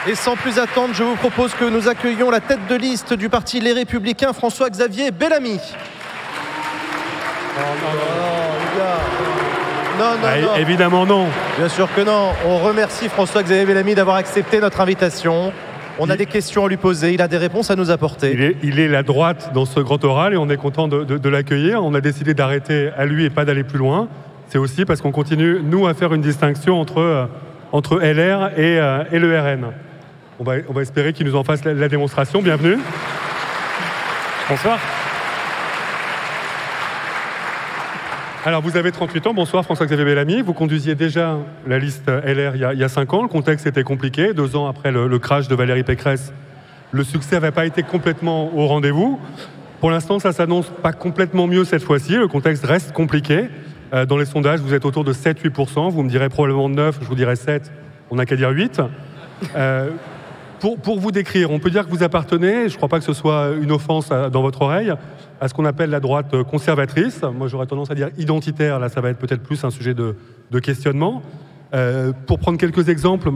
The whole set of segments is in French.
Et sans plus attendre, je vous propose que nous accueillions la tête de liste du parti Les Républicains, François-Xavier Bellamy. Non. Évidemment non. Bien sûr que non. On remercie François-Xavier Bellamy d'avoir accepté notre invitation. On a des questions à lui poser, il a des réponses à nous apporter. Il est la droite dans ce grand oral et on est content de l'accueillir. On a décidé d'arrêter à lui et pas d'aller plus loin. C'est aussi parce qu'on continue, nous, à faire une distinction entre LR et le RN. On va espérer qu'il nous en fasse la démonstration. Bienvenue. Bonsoir. Alors, vous avez 38 ans. Bonsoir, François-Xavier Bellamy. Vous conduisiez déjà la liste LR il y a 5 ans. Le contexte était compliqué. 2 ans après le crash de Valérie Pécresse, le succès n'avait pas été complètement au rendez-vous. Pour l'instant, ça s'annonce pas complètement mieux cette fois-ci. Le contexte reste compliqué. Dans les sondages, vous êtes autour de 7-8%. Vous me direz probablement 9, je vous dirais 7. On n'a qu'à dire 8. Pour vous décrire, on peut dire que vous appartenez, je ne crois pas que ce soit une offense dans votre oreille, à ce qu'on appelle la droite conservatrice. Moi, j'aurais tendance à dire identitaire. Là, ça va être peut-être plus un sujet de questionnement. Pour prendre quelques exemples,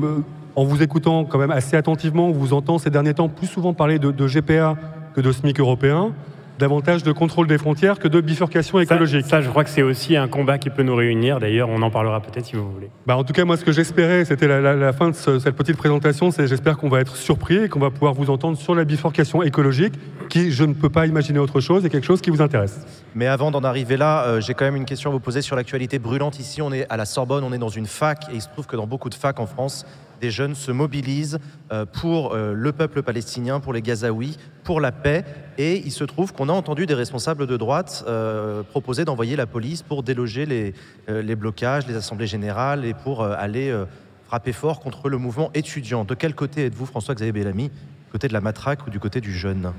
en vous écoutant quand même assez attentivement, on vous entend ces derniers temps plus souvent parler de GPA que de SMIC européen, davantage de contrôle des frontières que de bifurcation écologique. Ça, je crois que c'est aussi un combat qui peut nous réunir. D'ailleurs, on en parlera peut-être si vous voulez. En tout cas, moi, ce que j'espérais, c'était la fin de cette petite présentation, c'est j'espère qu'on va être surpris et qu'on va pouvoir vous entendre sur la bifurcation écologique, qui, je ne peux pas imaginer autre chose, est quelque chose qui vous intéresse. Mais avant d'en arriver là, j'ai quand même une question à vous poser sur l'actualité brûlante. Ici, on est à la Sorbonne, on est dans une fac, et il se trouve que dans beaucoup de facs en France, des jeunes se mobilisent pour le peuple palestinien, pour les Gazaouis, pour la paix. Et il se trouve qu'on a entendu des responsables de droite proposer d'envoyer la police pour déloger les blocages, les assemblées générales et pour aller frapper fort contre le mouvement étudiant. De quel côté êtes-vous, François-Xavier Bellamy? Du côté de la matraque ou du côté du jeune?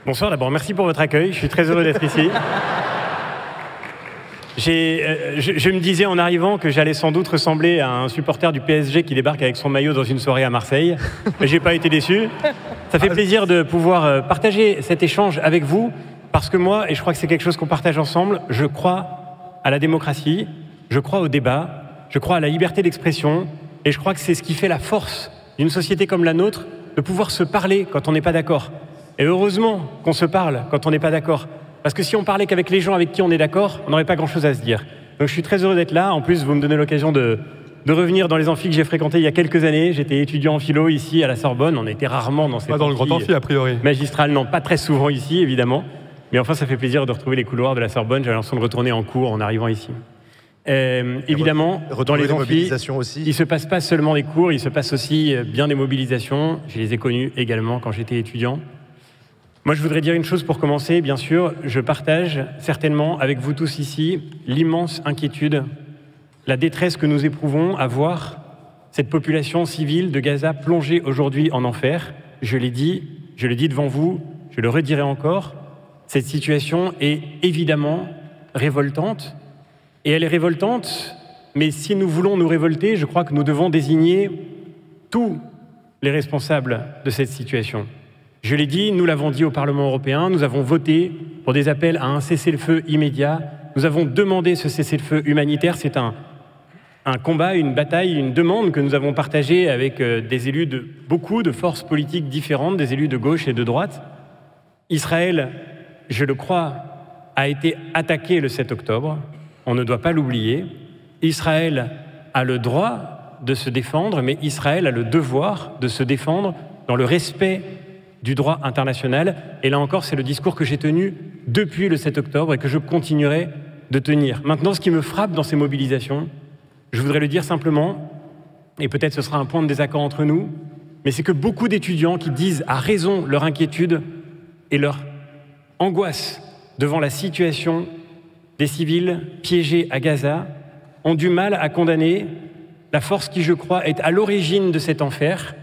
Bonsoir, d'abord, merci pour votre accueil. Je suis très heureux d'être ici. Je me disais en arrivant que j'allais sans doute ressembler à un supporter du PSG qui débarque avec son maillot dans une soirée à Marseille. Mais je n'ai pas été déçu. Ça fait plaisir de pouvoir partager cet échange avec vous, parce que moi, et je crois que c'est quelque chose qu'on partage ensemble, je crois à la démocratie, je crois au débat, je crois à la liberté d'expression, et je crois que c'est ce qui fait la force d'une société comme la nôtre, de pouvoir se parler quand on n'est pas d'accord. Et heureusement qu'on se parle quand on n'est pas d'accord. Parce que si on parlait qu'avec les gens avec qui on est d'accord, on n'aurait pas grand-chose à se dire. Donc je suis très heureux d'être là. En plus, vous me donnez l'occasion de revenir dans les amphis que j'ai fréquentés il y a quelques années. J'étais étudiant en philo ici à la Sorbonne. On était rarement dans cette pas dans le grand amphi, a priori. Magistrale, non, pas très souvent ici, évidemment. Mais enfin, ça fait plaisir de retrouver les couloirs de la Sorbonne. J'ai l'impression de retourner en cours en arrivant ici. Évidemment, dans les amphis, il ne se passe pas seulement des cours, il se passe aussi bien des mobilisations. Je les ai connues également quand j'étais étudiant. Moi, je voudrais dire une chose pour commencer. Bien sûr, je partage certainement avec vous tous ici l'immense inquiétude, la détresse que nous éprouvons à voir cette population civile de Gaza plongée aujourd'hui en enfer. Je l'ai dit devant vous, je le redirai encore. Cette situation est évidemment révoltante. Et elle est révoltante, mais si nous voulons nous révolter, je crois que nous devons désigner tous les responsables de cette situation. Je l'ai dit, nous l'avons dit au Parlement européen, nous avons voté pour des appels à un cessez-le-feu immédiat. Nous avons demandé ce cessez-le-feu humanitaire. C'est un combat, une bataille, une demande que nous avons partagée avec des élus de beaucoup de forces politiques différentes, des élus de gauche et de droite. Israël, je le crois, a été attaqué le 7 octobre. On ne doit pas l'oublier. Israël a le droit de se défendre, mais Israël a le devoir de se défendre dans le respect du droit international. Et là encore, c'est le discours que j'ai tenu depuis le 7 octobre et que je continuerai de tenir. Maintenant, ce qui me frappe dans ces mobilisations, je voudrais le dire simplement, et peut-être ce sera un point de désaccord entre nous, mais c'est que beaucoup d'étudiants qui disent à raison leur inquiétude et leur angoisse devant la situation des civils piégés à Gaza ont du mal à condamner la force qui, je crois, est à l'origine de cet enfer,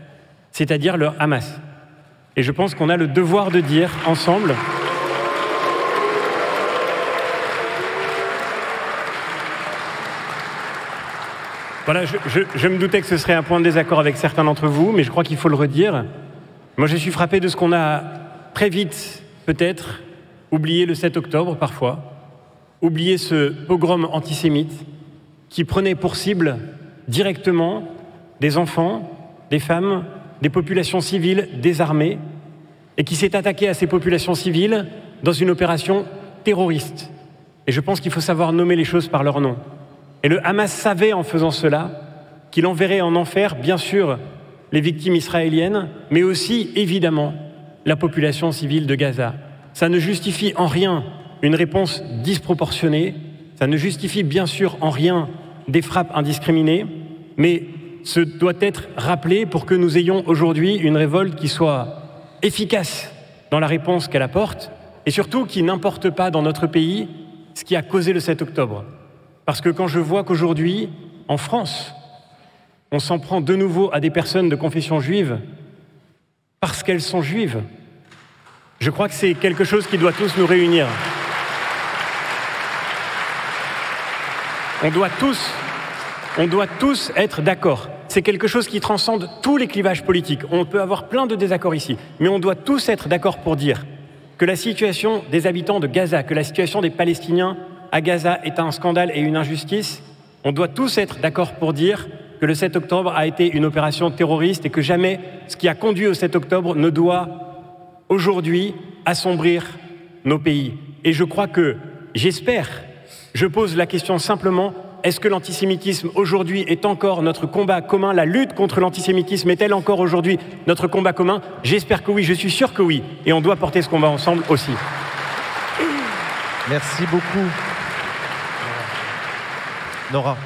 c'est-à-dire le Hamas. Et je pense qu'on a le devoir de dire ensemble voilà, je me doutais que ce serait un point de désaccord avec certains d'entre vous, mais je crois qu'il faut le redire. Moi, je suis frappé de ce qu'on a très vite, peut-être, oublié le 7 octobre parfois, oublié ce pogrom antisémite qui prenait pour cible directement des enfants, des femmes, des populations civiles désarmées, et qui s'est attaqué à ces populations civiles dans une opération terroriste. Et je pense qu'il faut savoir nommer les choses par leur nom. Et le Hamas savait en faisant cela qu'il enverrait en enfer, bien sûr, les victimes israéliennes, mais aussi, évidemment, la population civile de Gaza. Ça ne justifie en rien une réponse disproportionnée, ça ne justifie bien sûr en rien des frappes indiscriminées, mais ce doit être rappelé pour que nous ayons aujourd'hui une révolte qui soit efficace dans la réponse qu'elle apporte, et surtout qui n'importe pas dans notre pays ce qui a causé le 7 octobre. Parce que quand je vois qu'aujourd'hui, en France, on s'en prend de nouveau à des personnes de confession juive parce qu'elles sont juives, je crois que c'est quelque chose qui doit tous nous réunir. On doit tous être d'accord. C'est quelque chose qui transcende tous les clivages politiques. On peut avoir plein de désaccords ici, mais on doit tous être d'accord pour dire que la situation des habitants de Gaza, que la situation des Palestiniens à Gaza est un scandale et une injustice. On doit tous être d'accord pour dire que le 7 octobre a été une opération terroriste et que jamais ce qui a conduit au 7 octobre ne doit aujourd'hui assombrir nos pays. Et je crois que, je pose la question simplement, est-ce que l'antisémitisme aujourd'hui est encore notre combat commun? La lutte contre l'antisémitisme est-elle encore aujourd'hui notre combat commun? J'espère que oui, je suis sûr que oui. Et on doit porter ce combat ensemble aussi. Merci beaucoup. Nora.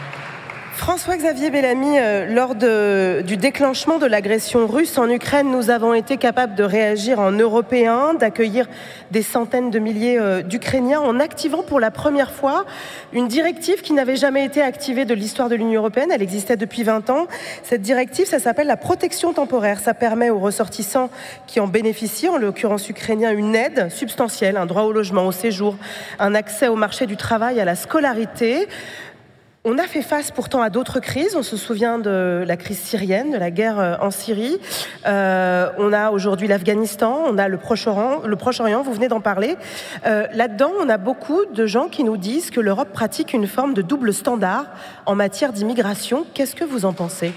François-Xavier Bellamy, lors du déclenchement de l'agression russe en Ukraine, nous avons été capables de réagir en Européens, d'accueillir des centaines de milliers d'Ukrainiens en activant pour la première fois une directive qui n'avait jamais été activée de l'histoire de l'Union européenne. Elle existait depuis 20 ans. Cette directive, ça s'appelle la protection temporaire. Ça permet aux ressortissants qui en bénéficient, en l'occurrence ukrainiens, une aide substantielle, un droit au logement, au séjour, un accès au marché du travail, à la scolarité. On a fait face pourtant à d'autres crises. On se souvient de la crise syrienne, de la guerre en Syrie. On a aujourd'hui l'Afghanistan, on a le Proche-Orient, vous venez d'en parler. Là-dedans, on a beaucoup de gens qui nous disent que l'Europe pratique une forme de double standard en matière d'immigration. Qu'est-ce que vous en pensez ?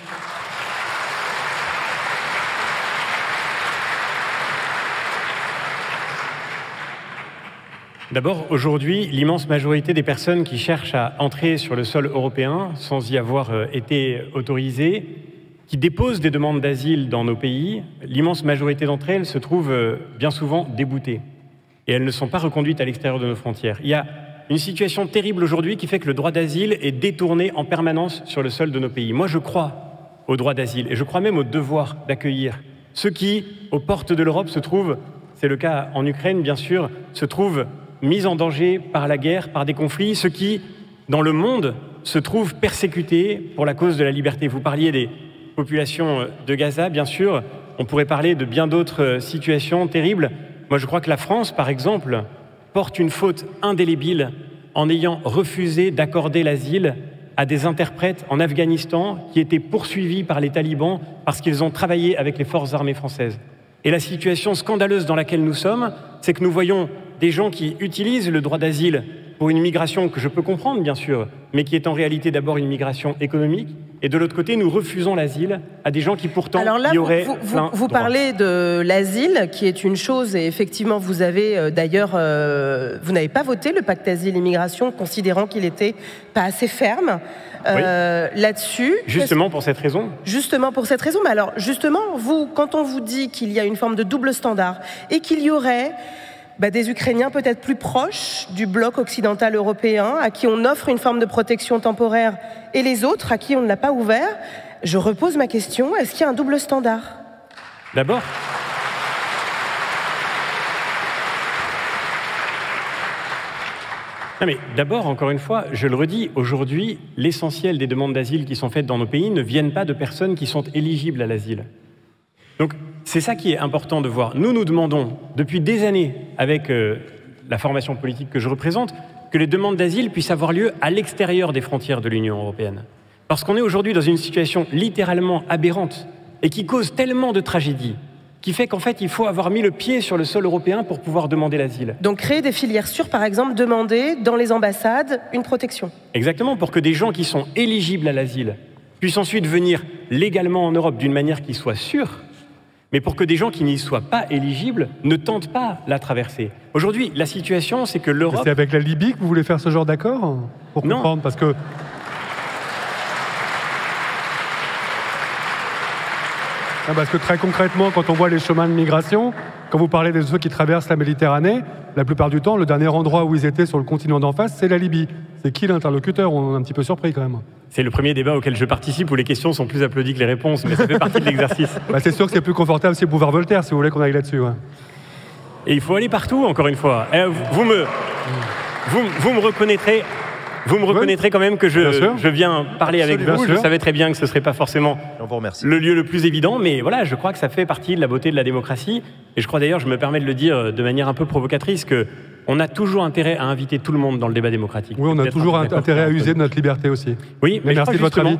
D'abord, aujourd'hui, l'immense majorité des personnes qui cherchent à entrer sur le sol européen sans y avoir été autorisées, qui déposent des demandes d'asile dans nos pays, l'immense majorité d'entre elles se trouvent bien souvent déboutées. Et elles ne sont pas reconduites à l'extérieur de nos frontières. Il y a une situation terrible aujourd'hui qui fait que le droit d'asile est détourné en permanence sur le sol de nos pays. Moi, je crois au droit d'asile et je crois même au devoir d'accueillir ceux qui, aux portes de l'Europe, se trouvent, c'est le cas en Ukraine bien sûr, se trouvent mis en danger par la guerre, par des conflits, ceux qui, dans le monde, se trouvent persécutés pour la cause de la liberté. Vous parliez des populations de Gaza, bien sûr, on pourrait parler de bien d'autres situations terribles. Moi, je crois que la France, par exemple, porte une faute indélébile en ayant refusé d'accorder l'asile à des interprètes en Afghanistan qui étaient poursuivis par les talibans parce qu'ils ont travaillé avec les forces armées françaises. Et la situation scandaleuse dans laquelle nous sommes, c'est que nous voyons des gens qui utilisent le droit d'asile pour une migration que je peux comprendre, bien sûr, mais qui est en réalité d'abord une migration économique. Et de l'autre côté, nous refusons l'asile à des gens qui pourtant y auraient plein vous droit. Parlez de l'asile, qui est une chose, et effectivement, vous avez d'ailleurs, vous n'avez pas voté le pacte asile-immigration, considérant qu'il n'était pas assez ferme. Oui. Là-dessus. Justement pour cette raison. Justement pour cette raison. Mais alors, justement, vous, quand on vous dit qu'il y a une forme de double standard et qu'il y aurait des Ukrainiens peut-être plus proches du bloc occidental européen, à qui on offre une forme de protection temporaire, et les autres à qui on ne l'a pas ouvert, je repose ma question, est-ce qu'il y a un double standard ? D'abord, encore une fois, je le redis, aujourd'hui, l'essentiel des demandes d'asile qui sont faites dans nos pays ne viennent pas de personnes qui sont éligibles à l'asile. Donc, c'est ça qui est important de voir. Nous demandons, depuis des années, avec la formation politique que je représente, que les demandes d'asile puissent avoir lieu à l'extérieur des frontières de l'Union européenne. Parce qu'on est aujourd'hui dans une situation littéralement aberrante et qui cause tellement de tragédies qui fait qu'en fait, il faut avoir mis le pied sur le sol européen pour pouvoir demander l'asile. Donc créer des filières sûres, par exemple, demander dans les ambassades une protection. Exactement, pour que des gens qui sont éligibles à l'asile puissent ensuite venir légalement en Europe d'une manière qui soit sûre, mais pour que des gens qui n'y soient pas éligibles ne tentent pas la traversée. Aujourd'hui, la situation, c'est que l'Europe... C'est avec la Libye que vous voulez faire ce genre d'accord? Pour comprendre, parce que... Parce que très concrètement, quand on voit les chemins de migration, quand vous parlez de ceux qui traversent la Méditerranée, la plupart du temps, le dernier endroit où ils étaient sur le continent d'en face, c'est la Libye. C'est qui l'interlocuteur? On est un petit peu surpris quand même. C'est le premier débat auquel je participe où les questions sont plus applaudies que les réponses, mais ça fait partie de l'exercice. C'est sûr que c'est plus confortable si Boulevard Voltaire, si vous voulez qu'on aille là-dessus. Ouais. Et il faut aller partout, encore une fois. Vous me reconnaîtrez... Vous me reconnaîtrez quand même que je viens parler avec vous. Je savais très bien que ce ne serait pas forcément le lieu le plus évident, mais voilà, je crois que ça fait partie de la beauté de la démocratie. Et je crois d'ailleurs, je me permets de le dire de manière un peu provocatrice, qu'on a toujours intérêt à inviter tout le monde dans le débat démocratique. Oui, on a toujours intérêt à user de notre liberté aussi. Oui, mais merci de votre avis.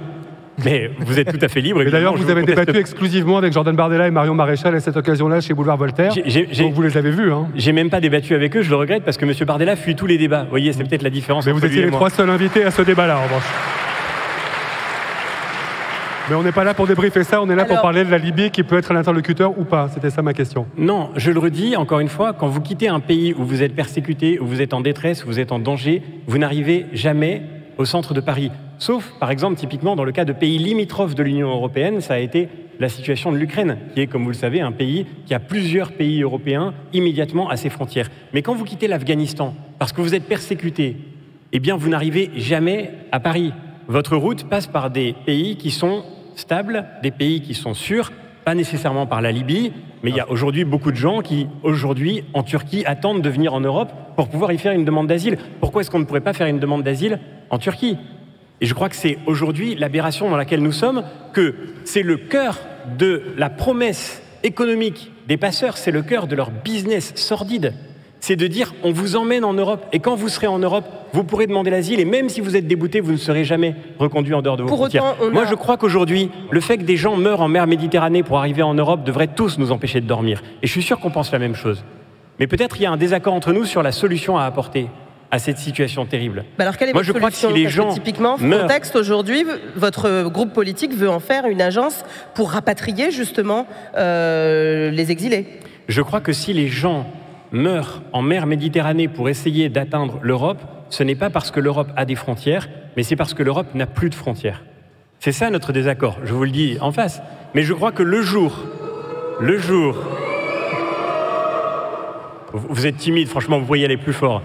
Mais vous êtes tout à fait libre. Et d'ailleurs, vous avez débattu exclusivement avec Jordan Bardella et Marion Maréchal à cette occasion-là chez Boulevard Voltaire. Donc vous les avez vus. Hein. J'ai même pas débattu avec eux, je le regrette, parce que M. Bardella fuit tous les débats. Vous voyez, c'est peut-être la différence. Mais vous étiez les trois seuls invités à ce débat-là, en revanche. Mais on n'est pas là pour débriefer ça, on est là pour parler de la Libye qui peut être l'interlocuteur ou pas. C'était ça ma question. Non, je le redis, encore une fois, quand vous quittez un pays où vous êtes persécuté, où vous êtes en détresse, où vous êtes en danger, vous n'arrivez jamais au centre de Paris. Sauf, par exemple, typiquement, dans le cas de pays limitrophes de l'Union européenne, ça a été la situation de l'Ukraine, qui est, comme vous le savez, un pays qui a plusieurs pays européens immédiatement à ses frontières. Mais quand vous quittez l'Afghanistan, parce que vous êtes persécuté, eh bien, vous n'arrivez jamais à Paris. Votre route passe par des pays qui sont stables, des pays qui sont sûrs, pas nécessairement par la Libye, mais il y a aujourd'hui beaucoup de gens qui, aujourd'hui, en Turquie, attendent de venir en Europe pour pouvoir y faire une demande d'asile. Pourquoi est-ce qu'on ne pourrait pas faire une demande d'asile en Turquie? Et je crois que c'est aujourd'hui l'aberration dans laquelle nous sommes, que c'est le cœur de la promesse économique des passeurs, c'est le cœur de leur business sordide. C'est de dire, on vous emmène en Europe, et quand vous serez en Europe, vous pourrez demander l'asile, et même si vous êtes débouté, vous ne serez jamais reconduit en dehors de vos frontières. Moi, je crois qu'aujourd'hui, le fait que des gens meurent en mer Méditerranée pour arriver en Europe devrait tous nous empêcher de dormir. Et je suis sûr qu'on pense la même chose. Mais peut-être il y a un désaccord entre nous sur la solution à apporter à cette situation terrible. Alors quelle est votre solution? Parce que typiquement, Frontex, aujourd'hui, votre groupe politique veut en faire une agence pour rapatrier justement les exilés. Je crois que si les gens meurent en mer Méditerranée pour essayer d'atteindre l'Europe, ce n'est pas parce que l'Europe a des frontières, mais c'est parce que l'Europe n'a plus de frontières. C'est ça notre désaccord, je vous le dis en face. Mais je crois que le jour... Vous êtes timide, franchement, vous pourriez aller plus fort.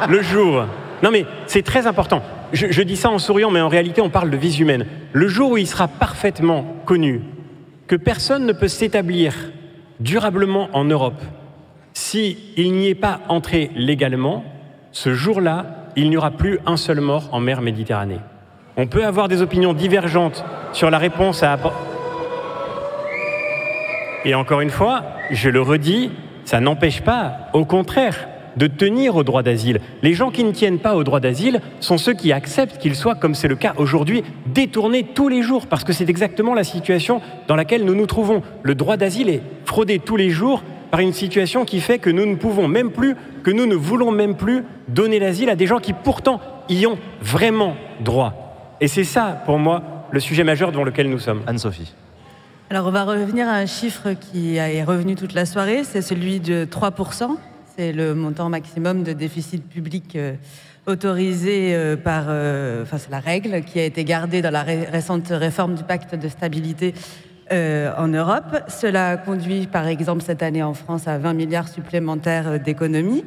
Le jour... Non mais c'est très important. Je dis ça en souriant, mais en réalité, on parle de vie humaine. Le jour où il sera parfaitement connu que personne ne peut s'établir durablement en Europe s'il n'y est pas entré légalement, ce jour-là, il n'y aura plus un seul mort en mer Méditerranée. On peut avoir des opinions divergentes sur la réponse à apporter. Et encore une fois, je le redis, ça n'empêche pas, au contraire, de tenir au droit d'asile. Les gens qui ne tiennent pas au droit d'asile sont ceux qui acceptent qu'il soit, comme c'est le cas aujourd'hui, détourné tous les jours, parce que c'est exactement la situation dans laquelle nous nous trouvons. Le droit d'asile est fraudé tous les jours par une situation qui fait que nous ne pouvons même plus, que nous ne voulons même plus donner l'asile à des gens qui pourtant y ont vraiment droit. Et c'est ça, pour moi, le sujet majeur devant lequel nous sommes. Anne-Sophie. Alors on va revenir à un chiffre qui est revenu toute la soirée, c'est celui de 3%. C'est le montant maximum de déficit public autorisé par... c'est la règle qui a été gardée dans la récente réforme du pacte de stabilité en Europe. Cela conduit, par exemple, cette année en France à 20 milliards supplémentaires d'économies.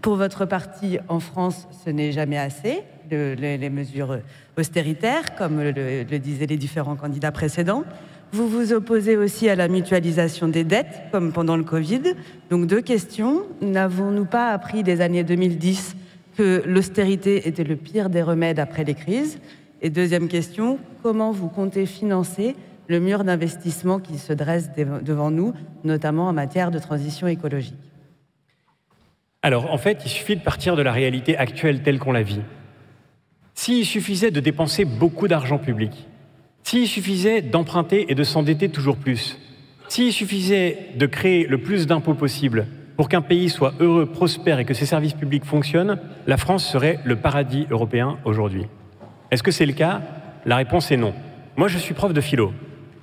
Pour votre parti, en France, ce n'est jamais assez, les mesures austéritaires, comme le disaient les différents candidats précédents. Vous vous opposez aussi à la mutualisation des dettes, comme pendant le Covid. Donc, deux questions. N'avons-nous pas appris des années 2010 que l'austérité était le pire des remèdes après les crises? Et deuxième question, comment vous comptez financer le mur d'investissement qui se dresse devant nous, notamment en matière de transition écologique? Alors, en fait, il suffit de partir de la réalité actuelle telle qu'on la vit. S'il suffisait de dépenser beaucoup d'argent public, s'il suffisait d'emprunter et de s'endetter toujours plus, s'il suffisait de créer le plus d'impôts possible pour qu'un pays soit heureux, prospère et que ses services publics fonctionnent, la France serait le paradis européen aujourd'hui. Est-ce que c'est le cas? La réponse est non. Moi, je suis prof de philo.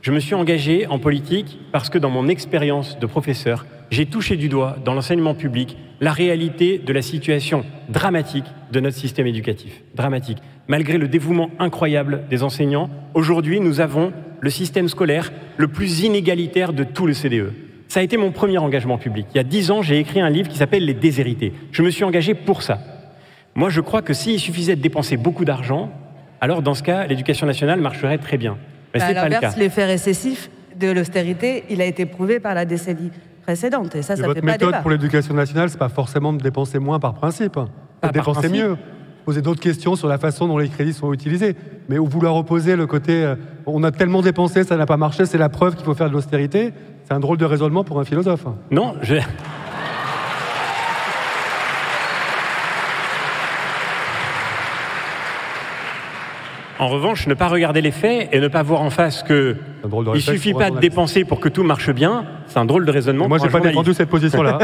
Je me suis engagé en politique parce que dans mon expérience de professeur, j'ai touché du doigt dans l'enseignement public la réalité de la situation dramatique de notre système éducatif. Dramatique. Malgré le dévouement incroyable des enseignants, aujourd'hui, nous avons le système scolaire le plus inégalitaire de tout le CDE. Ça a été mon premier engagement public. Il y a 10 ans, j'ai écrit un livre qui s'appelle « Les déshérités ». Je me suis engagé pour ça. Moi, je crois que s'il suffisait de dépenser beaucoup d'argent, alors dans ce cas, l'éducation nationale marcherait très bien. Mais c'est pas le cas. L'effet récessif de l'austérité, il a été prouvé par la décennie précédente. Et ça fait pas débat. Votre méthode pour l'éducation nationale, c'est pas forcément de dépenser moins par principe. C'est de dépenser mieux. Poser d'autres questions sur la façon dont les crédits sont utilisés. Mais vouloir opposer le côté on a tellement dépensé, ça n'a pas marché, c'est la preuve qu'il faut faire de l'austérité, c'est un drôle de raisonnement pour un philosophe. Non, En revanche, ne pas regarder les faits et ne pas voir en face qu'il ne suffit pas de dépenser pour que tout marche bien, c'est un drôle de raisonnement. Moi, je n'ai pas défendu cette position-là.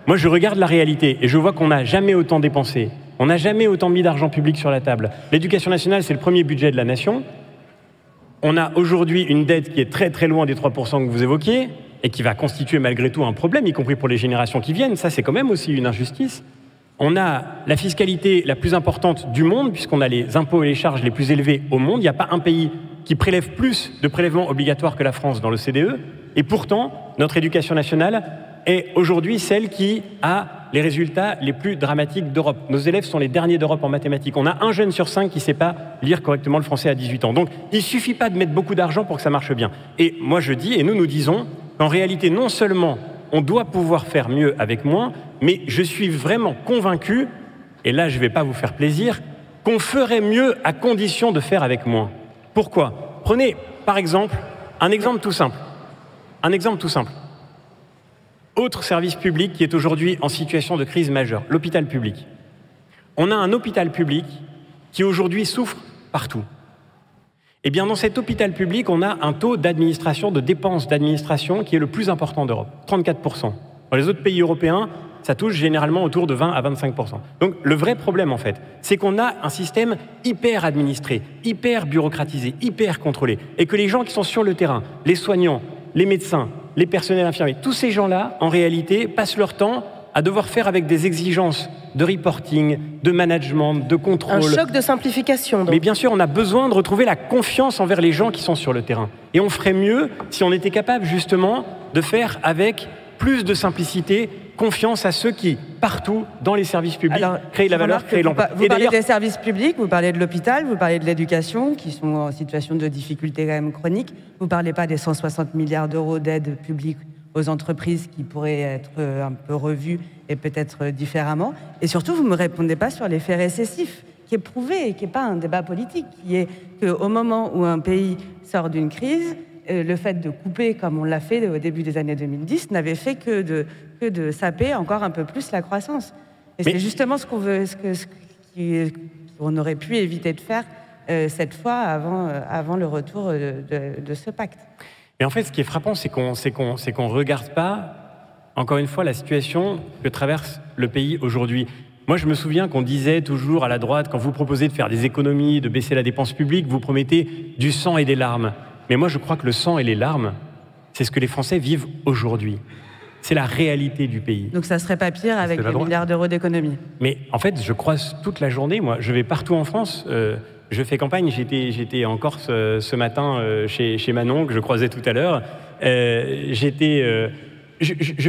Moi, je regarde la réalité et je vois qu'on n'a jamais autant dépensé. On n'a jamais autant mis d'argent public sur la table. L'éducation nationale, c'est le premier budget de la nation. On a aujourd'hui une dette qui est très très loin des 3% que vous évoquiez et qui va constituer malgré tout un problème, y compris pour les générations qui viennent. Ça, c'est quand même aussi une injustice. On a la fiscalité la plus importante du monde, puisqu'on a les impôts et les charges les plus élevés au monde. Il n'y a pas un pays qui prélève plus de prélèvements obligatoires que la France dans le CDE. Et pourtant, notre éducation nationale est aujourd'hui celle qui a les résultats les plus dramatiques d'Europe. Nos élèves sont les derniers d'Europe en mathématiques. On a 1 jeune sur 5 qui ne sait pas lire correctement le français à 18 ans. Donc, il ne suffit pas de mettre beaucoup d'argent pour que ça marche bien. Et moi, je dis, et nous disons, qu'en réalité, non seulement on doit pouvoir faire mieux avec moins, mais je suis vraiment convaincu, et là je ne vais pas vous faire plaisir, qu'on ferait mieux à condition de faire avec moins. Pourquoi? Prenez par exemple un exemple tout simple. Autre service public qui est aujourd'hui en situation de crise majeure, l'hôpital public. On a un hôpital public qui aujourd'hui souffre partout. Eh bien, dans cet hôpital public, on a un taux d'administration, de dépenses d'administration qui est le plus important d'Europe, 34%. Dans les autres pays européens, ça touche généralement autour de 20 à 25%. Donc, le vrai problème, en fait, c'est qu'on a un système hyper administré, hyper bureaucratisé, hyper contrôlé, et que les gens qui sont sur le terrain, les soignants, les médecins, les personnels infirmiers, tous ces gens-là, en réalité, passent leur temps à devoir faire avec des exigences de reporting, de management, de contrôle. Un choc de simplification, donc. Mais bien sûr, on a besoin de retrouver la confiance envers les gens qui sont sur le terrain. Et on ferait mieux si on était capable, justement, de faire avec plus de simplicité, confiance à ceux qui, partout, dans les services publics, créent la valeur, créent l'emploi. Vous parlez des services publics, vous parlez de l'hôpital, vous parlez de l'éducation, qui sont en situation de difficulté quand même chronique. Vous ne parlez pas des 160 milliards d'euros d'aide publique aux entreprises qui pourraient être un peu revues et peut-être différemment. Et surtout, vous ne me répondez pas sur l'effet récessif, qui est prouvé et qui n'est pas un débat politique, qui est qu'au moment où un pays sort d'une crise, le fait de couper, comme on l'a fait au début des années 2010, n'avait fait que de saper encore un peu plus la croissance. Et c'est justement ce qu'on veut, qu'on aurait pu éviter de faire cette fois avant le retour de ce pacte. Et en fait, ce qui est frappant, c'est qu'on ne regarde pas, encore une fois, la situation que traverse le pays aujourd'hui. Moi, je me souviens qu'on disait toujours à la droite, quand vous proposez de faire des économies, de baisser la dépense publique, vous promettez du sang et des larmes. Mais moi, je crois que le sang et les larmes, c'est ce que les Français vivent aujourd'hui. C'est la réalité du pays. Donc ça ne serait pas pire avec des milliards d'euros d'économies. Mais en fait, je croise toute la journée, moi. Je vais partout en France. Je fais campagne. J'étais en Corse ce matin chez Manon, que je croisais tout à l'heure. Je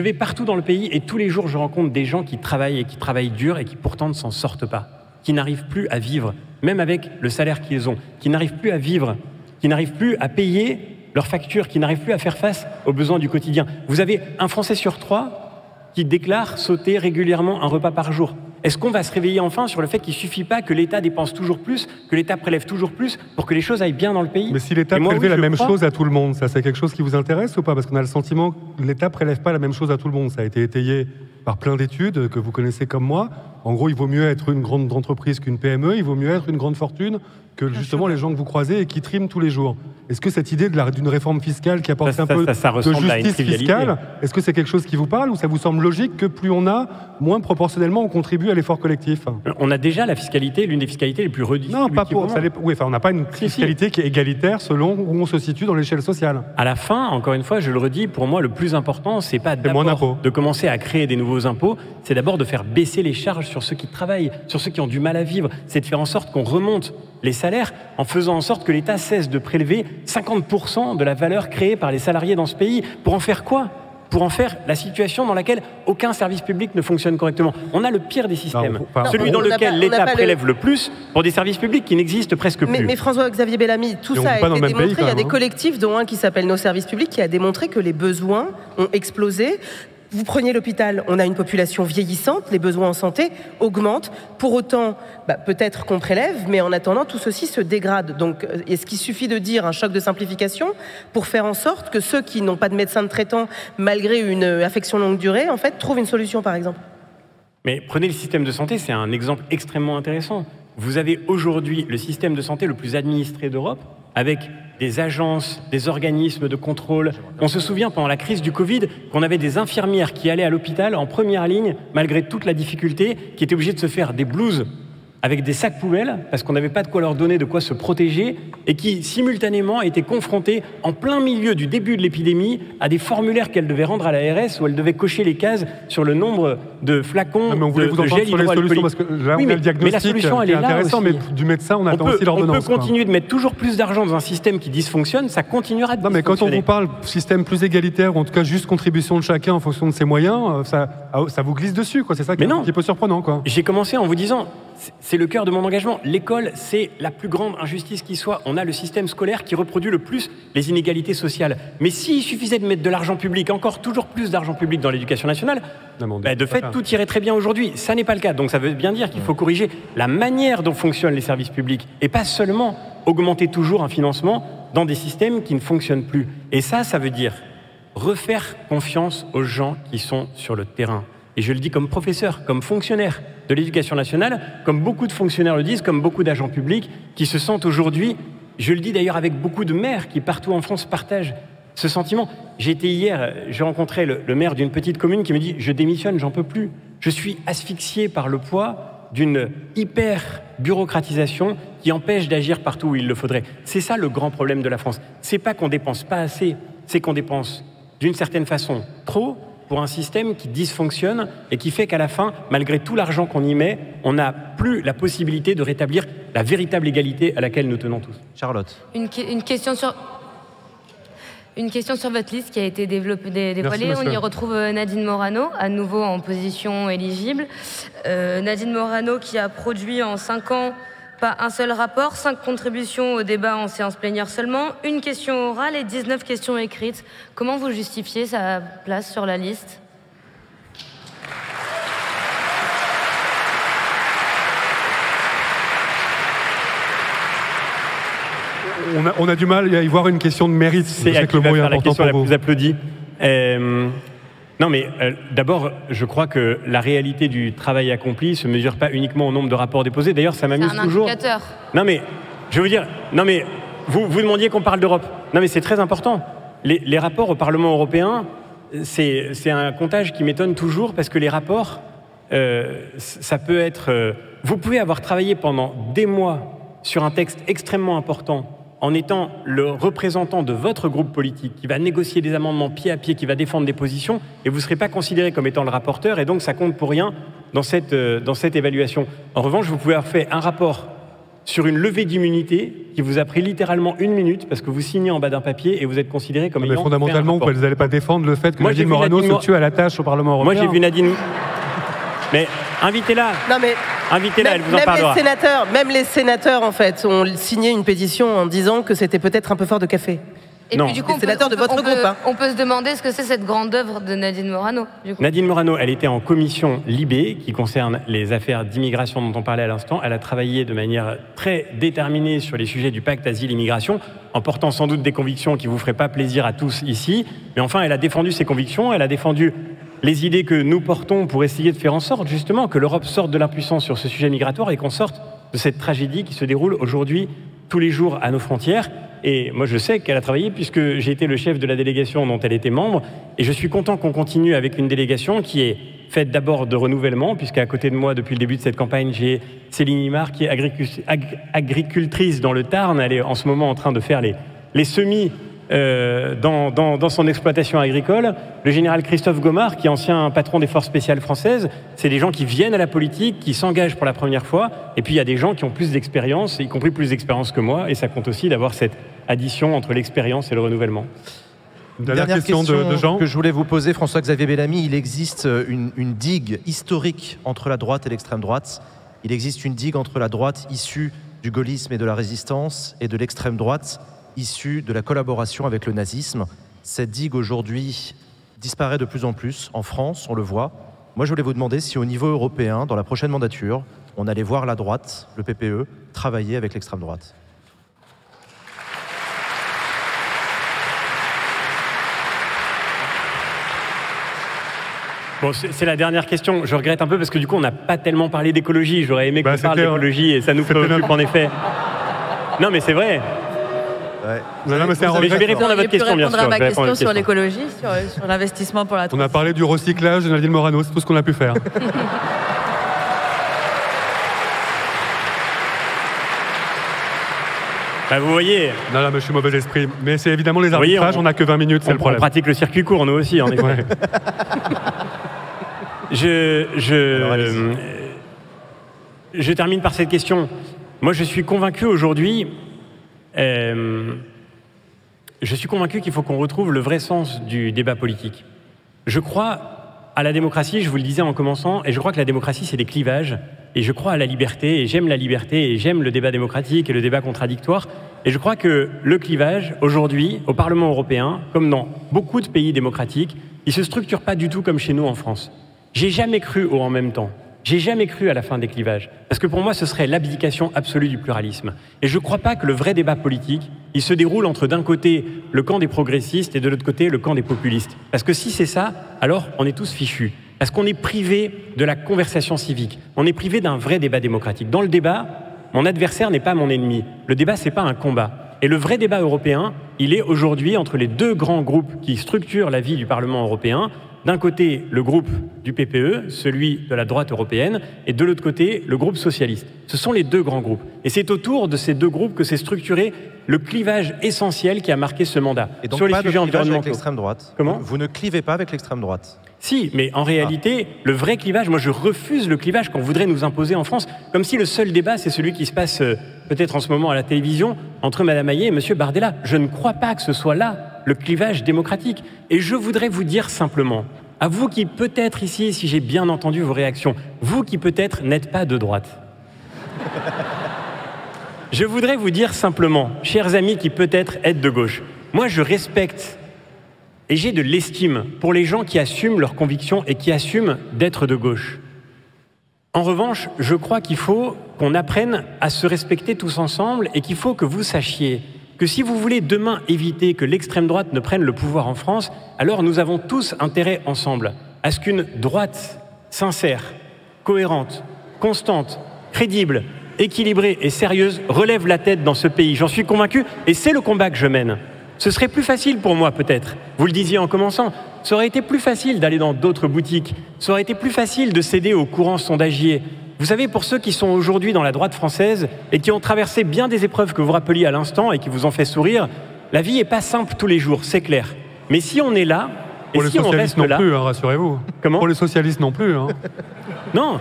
vais partout dans le pays et tous les jours, je rencontre des gens qui travaillent et qui travaillent dur et qui pourtant ne s'en sortent pas, qui n'arrivent plus à vivre, même avec le salaire qu'ils ont, qui n'arrivent plus à vivre, qui n'arrivent plus à payer leurs factures, qui n'arrivent plus à faire face aux besoins du quotidien. Vous avez un Français sur 3 qui déclare sauter régulièrement un repas par jour. Est-ce qu'on va se réveiller enfin sur le fait qu'il ne suffit pas que l'État dépense toujours plus, que l'État prélève toujours plus pour que les choses aillent bien dans le pays? Mais si l'État prélevait la même chose à tout le monde, ça c'est quelque chose qui vous intéresse ou pas? Parce qu'on a le sentiment que l'État ne prélève pas la même chose à tout le monde. Ça a été étayé par plein d'études que vous connaissez comme moi. En gros, il vaut mieux être une grande entreprise qu'une PME, il vaut mieux être une grande fortune que justement les gens que vous croisez et qui triment tous les jours. Est-ce que cette idée d'une réforme fiscale qui apporte un peu de justice fiscale, est-ce que c'est quelque chose qui vous parle ou ça vous semble logique que plus on a, moins proportionnellement on contribue à l'effort collectif? On a déjà la fiscalité, l'une des fiscalités les plus redistributives. Non, pas pour ça. Oui, enfin, on n'a pas une fiscalité qui est égalitaire selon où on se situe dans l'échelle sociale. À la fin, encore une fois, je le redis, pour moi, le plus important, c'est pas d'abord de commencer à créer des nouveaux impôts, c'est d'abord de faire baisser les charges sur ceux qui travaillent, sur ceux qui ont du mal à vivre. C'est de faire en sorte qu'on remonte les salaires en faisant en sorte que l'État cesse de prélever 50% de la valeur créée par les salariés dans ce pays. Pour en faire quoi ? Pour en faire la situation dans laquelle aucun service public ne fonctionne correctement. On a le pire des systèmes, celui dans lequel l'État prélève le plus pour des services publics qui n'existent presque plus. Mais François-Xavier Bellamy, tout ça a été démontré. Il y a des collectifs, dont un qui s'appelle Nos Services Publics, qui a démontré que les besoins ont explosé. Vous prenez l'hôpital, on a une population vieillissante, les besoins en santé augmentent. Pour autant, peut-être qu'on prélève, mais en attendant, tout ceci se dégrade. Donc, est-ce qu'il suffit de dire un choc de simplification pour faire en sorte que ceux qui n'ont pas de médecin de traitant, malgré une affection longue durée, en fait, trouvent une solution, par exemple? Mais prenez le système de santé, c'est un exemple extrêmement intéressant. Vous avez aujourd'hui le système de santé le plus administré d'Europe, avec des agences, des organismes de contrôle. On se souvient pendant la crise du Covid qu'on avait des infirmières qui allaient à l'hôpital en première ligne, malgré toute la difficulté, qui étaient obligées de se faire des blouses avec des sacs poubelles, parce qu'on n'avait pas de quoi leur donner de quoi se protéger, et qui, simultanément, étaient confrontées, en plein milieu du début de l'épidémie, à des formulaires qu'elles devaient rendre à l'ARS, où elles devaient cocher les cases sur le nombre de flacons de gel hydroalcoolique. Parce que là, on a le diagnostic la solution, elle est intéressant, mais du médecin, on attend aussi l'ordonnance. On peut continuer de mettre toujours plus d'argent dans un système qui dysfonctionne, ça continuera de dysfonctionner. Non, mais quand on vous parle système plus égalitaire, ou en tout cas juste contribution de chacun en fonction de ses moyens, ça vous glisse dessus, quoi. C'est ça qui est un petit peu surprenant, quoi. J'ai commencé en vous disant... C'est le cœur de mon engagement. L'école, c'est la plus grande injustice qui soit. On a le système scolaire qui reproduit le plus les inégalités sociales. Mais s'il suffisait de mettre de l'argent public, encore toujours plus d'argent public dans l'éducation nationale, de fait, tout irait très bien aujourd'hui. Ça n'est pas le cas. Donc ça veut bien dire qu'il faut corriger la manière dont fonctionnent les services publics et pas seulement augmenter toujours un financement dans des systèmes qui ne fonctionnent plus. Et ça veut dire refaire confiance aux gens qui sont sur le terrain. Et je le dis comme professeur, comme fonctionnaire de l'éducation nationale, comme beaucoup de fonctionnaires le disent, comme beaucoup d'agents publics qui se sentent aujourd'hui, je le dis d'ailleurs avec beaucoup de maires qui partout en France partagent ce sentiment. J'ai rencontré le maire d'une petite commune qui me dit « Je démissionne, j'en peux plus. Je suis asphyxié par le poids d'une hyper-bureaucratisation qui empêche d'agir partout où il le faudrait. » C'est ça le grand problème de la France. C'est pas qu'on dépense pas assez, c'est qu'on dépense d'une certaine façon trop, pour un système qui dysfonctionne et qui fait qu'à la fin, malgré tout l'argent qu'on y met, on n'a plus la possibilité de rétablir la véritable égalité à laquelle nous tenons tous. Charlotte. Une question sur votre liste qui a été dévoilée. On y retrouve Nadine Morano, à nouveau en position éligible. Nadine Morano qui a produit en 5 ans pas un seul rapport, 5 contributions au débat en séance plénière seulement, 1 question orale et 19 questions écrites. Comment vous justifiez sa place sur la liste ? On a du mal à y voir une question de mérite. C'est que le mot est important pour vous. La plus applaudie. Non, mais d'abord, je crois que la réalité du travail accompli se mesure pas uniquement au nombre de rapports déposés. D'ailleurs, ça m'amuse toujours. C'est un indicateur. Non, mais je veux dire, vous demandiez qu'on parle d'Europe. Non, mais c'est très important. Les rapports au Parlement européen, c'est un comptage qui m'étonne toujours parce que les rapports, ça peut être. Vous pouvez avoir travaillé pendant des mois sur un texte extrêmement important, en étant le représentant de votre groupe politique qui va négocier des amendements pied à pied, qui va défendre des positions, et vous ne serez pas considéré comme étant le rapporteur, et donc ça compte pour rien dans cette évaluation. En revanche, vous pouvez avoir fait un rapport sur une levée d'immunité qui vous a pris littéralement 1 minute, parce que vous signez en bas d'un papier et vous êtes considéré comme ayant fait un rapport. Mais fondamentalement, vous n'allez pas défendre le fait que Nadine Morano se tue à la tâche au Parlement européen. Moi, j'ai vu Nadine... Mais invitez-la. Non mais invitez-la, elle vous en parlera. Même les sénateurs, en fait, ont signé une pétition en disant que c'était peut-être un peu fort de café. Et puis du coup, on peut se demander ce que c'est cette grande œuvre de Nadine Morano. Du coup. Nadine Morano, elle était en commission Libé, qui concerne les affaires d'immigration dont on parlait à l'instant. Elle a travaillé de manière très déterminée sur les sujets du pacte asile-immigration, en portant sans doute des convictions qui ne vous feraient pas plaisir à tous ici. Mais enfin, elle a défendu ses convictions, elle a défendu les idées que nous portons pour essayer de faire en sorte justement que l'Europe sorte de l'impuissance sur ce sujet migratoire et qu'on sorte de cette tragédie qui se déroule aujourd'hui tous les jours à nos frontières. Et moi, je sais qu'elle a travaillé puisque j'ai été le chef de la délégation dont elle était membre. Et je suis content qu'on continue avec une délégation qui est faite d'abord de renouvellement, puisqu'à côté de moi, depuis le début de cette campagne, j'ai Céline Imard, qui est agricultrice dans le Tarn. Elle est en ce moment en train de faire les semis dans son exploitation agricole. Le général Christophe Gomard, qui est ancien patron des forces spéciales françaises. C'est des gens qui viennent à la politique, qui s'engagent pour la première fois. Et puis, il y a des gens qui ont plus d'expérience, y compris plus d'expérience que moi. Et ça compte aussi d'avoir cette addition entre l'expérience et le renouvellement. Dernière question de Jean que je voulais vous poser, François-Xavier Bellamy. Il existe une digue historique entre la droite et l'extrême droite. Il existe une digue entre la droite issue du gaullisme et de la résistance et de l'extrême droite issue de la collaboration avec le nazisme. Cette digue aujourd'hui disparaît de plus en plus en France, on le voit. Moi, je voulais vous demander si au niveau européen, dans la prochaine mandature, on allait voir la droite, le PPE, travailler avec l'extrême droite. Bon, c'est la dernière question. Je regrette un peu parce que du coup, on n'a pas tellement parlé d'écologie. J'aurais aimé qu'on parle d'écologie et ça nous préoccupe en effet. Non, mais c'est vrai. Ouais. Mais je vais répondre à votre question, bien sûr. Je vais répondre à ma question sur l'écologie, sur l'investissement pour la transition. On a parlé du recyclage de Nadine Morano, c'est tout ce qu'on a pu faire. Bah, vous voyez... Non, mais je suis mauvais esprit. Mais c'est évidemment les arbitrages, on n'a que 20 minutes, c'est le problème. On pratique le circuit court, nous aussi, en effet. Ouais. Je termine par cette question. Moi, je suis convaincu aujourd'hui... je suis convaincu qu'il faut qu'on retrouve le vrai sens du débat politique. Je crois à la démocratie, je vous le disais en commençant, et je crois que la démocratie, c'est des clivages. Et je crois à la liberté, et j'aime la liberté, et j'aime le débat démocratique et le débat contradictoire. Et je crois que le clivage, aujourd'hui, au Parlement européen, comme dans beaucoup de pays démocratiques, il ne se structure pas du tout comme chez nous en France. J'ai jamais cru au en même temps. J'ai jamais cru à la fin des clivages. Parce que pour moi, ce serait l'abdication absolue du pluralisme. Et je ne crois pas que le vrai débat politique, il se déroule entre d'un côté le camp des progressistes et de l'autre côté le camp des populistes. Parce que si c'est ça, alors on est tous fichus. Parce qu'on est privé de la conversation civique. On est privé d'un vrai débat démocratique. Dans le débat, mon adversaire n'est pas mon ennemi. Le débat, c'est pas un combat. Et le vrai débat européen, il est aujourd'hui entre les deux grands groupes qui structurent la vie du Parlement européen. D'un côté, le groupe du PPE, celui de la droite européenne, et de l'autre côté, le groupe socialiste. Ce sont les deux grands groupes. Et c'est autour de ces deux groupes que s'est structuré le clivage essentiel qui a marqué ce mandat. Et donc sur les pas sujets de clivage environnementaux. avec l'extrême droite. Comment ? Vous ne clivez pas avec l'extrême droite. Si, mais en réalité, le vrai clivage, moi je refuse le clivage qu'on voudrait nous imposer en France, comme si le seul débat, c'est celui qui se passe peut-être en ce moment à la télévision, entre Mme Hayet et M. Bardella. Je ne crois pas que ce soit là le clivage démocratique. Et je voudrais vous dire simplement, à vous qui peut-être ici, si j'ai bien entendu vos réactions, vous qui peut-être n'êtes pas de droite, je voudrais vous dire simplement, chers amis qui peut-être êtes de gauche, moi je respecte et j'ai de l'estime pour les gens qui assument leurs convictions et qui assument d'être de gauche. En revanche, je crois qu'il faut qu'on apprenne à se respecter tous ensemble et qu'il faut que vous sachiez que si vous voulez demain éviter que l'extrême droite ne prenne le pouvoir en France, alors nous avons tous intérêt ensemble à ce qu'une droite sincère, cohérente, constante, crédible, équilibrée et sérieuse relève la tête dans ce pays. J'en suis convaincu et c'est le combat que je mène. Ce serait plus facile pour moi peut-être, vous le disiez en commençant, ça aurait été plus facile d'aller dans d'autres boutiques, ça aurait été plus facile de céder aux courants sondagiers. Vous savez, pour ceux qui sont aujourd'hui dans la droite française et qui ont traversé bien des épreuves que vous rappeliez à l'instant et qui vous ont fait sourire, la vie n'est pas simple tous les jours, c'est clair. Mais si on est là, pour les socialistes non plus, hein, rassurez-vous. Comment ? Pour les socialistes non plus. Hein. Non.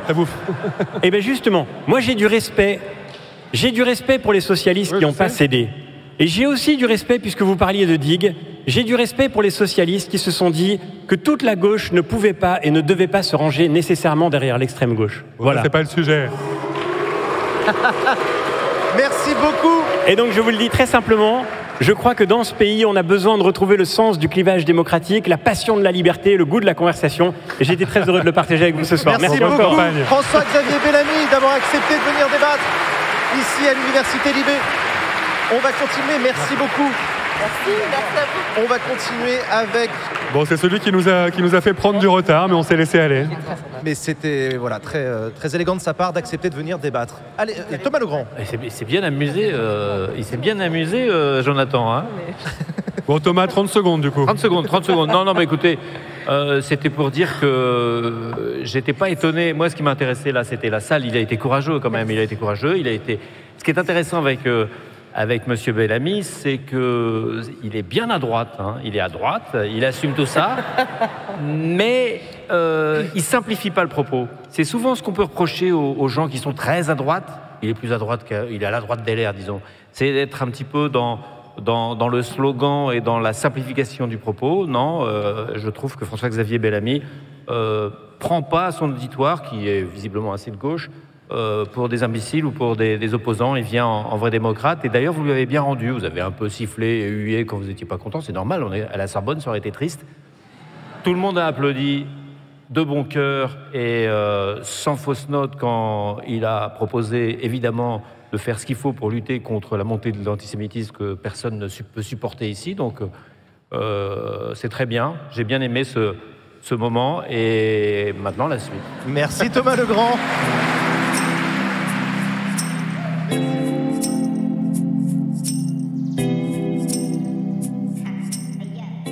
Eh bien justement, moi j'ai du respect. J'ai du respect pour les socialistes qui n'ont pas cédé. Et j'ai aussi du respect, puisque vous parliez de digue, j'ai du respect pour les socialistes qui se sont dit que toute la gauche ne pouvait pas et ne devait pas se ranger nécessairement derrière l'extrême gauche. Voilà. C'est pas le sujet. Merci beaucoup. Et donc je vous le dis très simplement, je crois que dans ce pays, on a besoin de retrouver le sens du clivage démocratique, la passion de la liberté, le goût de la conversation. Et j'ai été très heureux de le partager avec vous ce soir. Merci beaucoup, François-Xavier Bellamy, d'avoir accepté de venir débattre ici à l'Université Libé. On va continuer, merci beaucoup. Merci à vous. On va continuer avec... Bon, c'est celui qui nous a fait prendre du retard, mais on s'est laissé aller. Mais c'était voilà, très élégant de sa part d'accepter de venir débattre. Allez, Thomas Legrand. Il s'est bien amusé, Jonathan. Hein. Bon, Thomas, 30 secondes du coup. 30 secondes. Non, mais écoutez, c'était pour dire que j'étais pas étonné. Moi, ce qui m'intéressait là, c'était la salle. Il a été courageux quand même. Ce qui est intéressant avec Monsieur Bellamy, c'est qu'il est bien à droite. Hein. Il est à droite, il assume tout ça, mais il simplifie pas le propos. C'est souvent ce qu'on peut reprocher aux gens qui sont très à droite. Il est plus à droite qu'il est à la droite d'LR, disons. C'est d'être un petit peu dans le slogan et dans la simplification du propos. Non, je trouve que François-Xavier Bellamy prend pas son auditoire, qui est visiblement assez de gauche, pour des imbéciles ou pour des opposants. Il vient en vrai démocrate. Et d'ailleurs, vous lui avez bien rendu. Vous avez un peu sifflé et hué quand vous n'étiez pas content. C'est normal, on est à la Sorbonne, ça aurait été triste. Tout le monde a applaudi de bon cœur et sans fausse note quand il a proposé, évidemment, de faire ce qu'il faut pour lutter contre la montée de l'antisémitisme que personne ne peut supporter ici. Donc, c'est très bien. J'ai bien aimé ce moment. Et maintenant, la suite. Merci Thomas Legrand.